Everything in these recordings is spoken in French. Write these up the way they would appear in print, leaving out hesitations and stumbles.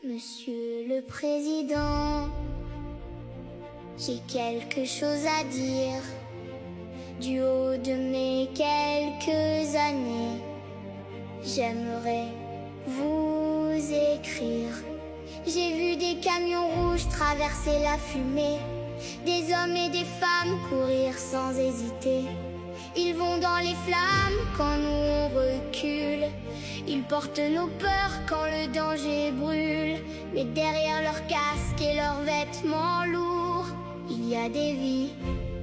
Monsieur le Président, j'ai quelque chose à dire. Du haut de mes quelques années, j'aimerais vous écrire. J'ai vu des camions rouges traverser la fumée, des hommes et des femmes courir sans hésiter. Ils vont dans les flammes quand nous on recule. Ils portent nos peurs quand le danger brûle. Mais derrière leur casque et leurs vêtements lourds, il y a des vies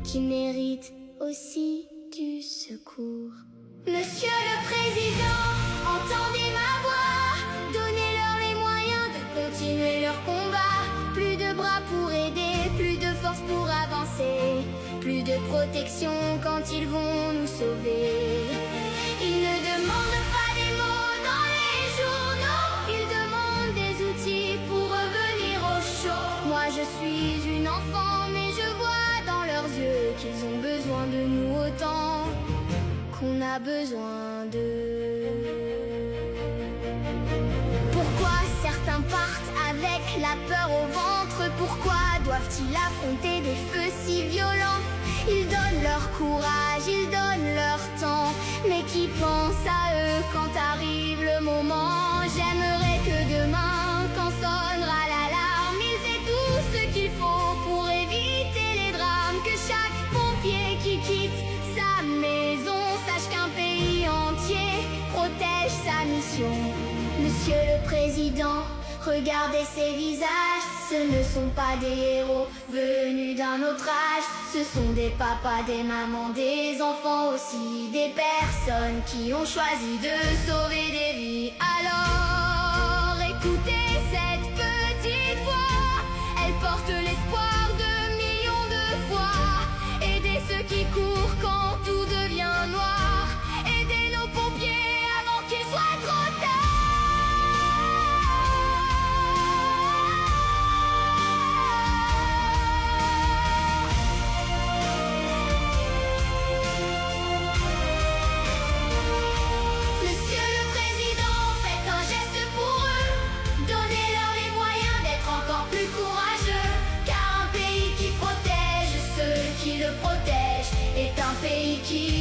qui méritent aussi du secours. Monsieur le Président, entendez ma voix. Donnez-leur les moyens de continuer leur combat. Plus de bras pour aider, plus de force pour avancer, plus de protection quand ils vont nous sauver. Ils ne demandent pas des mots dans les journaux, ils demandent des outils pour revenir au chaud. Moi je suis une enfant, mais je vois dans leurs yeux qu'ils ont besoin de nous autant qu'on a besoin d'eux. Pourquoi certains partent avec la peur au ventre? Pourquoi doivent-ils affronter des feux si violents? Ils donnent leur courage, ils donnent leur temps, mais qui pense à eux quand arrive le moment? J'aimerais que demain, quand sonnera l'alarme, ils aient tout ce qu'il faut pour éviter les drames. Que chaque pompier qui quitte sa maison sache qu'un pays entier protège sa mission. Monsieur le Président, regardez ces visages, ce ne sont pas des héros venus d'un autre âge. Ce sont des papas, des mamans, des enfants aussi, des personnes qui ont choisi de sauver des vies. Alors écoutez cette petite voix, elle porte l'espoir de millions de fois. Aidez ceux qui courent quand tout devient noir, aidez nos pompiers avant qu'il soit trop tard. Qui le protège est un pays qui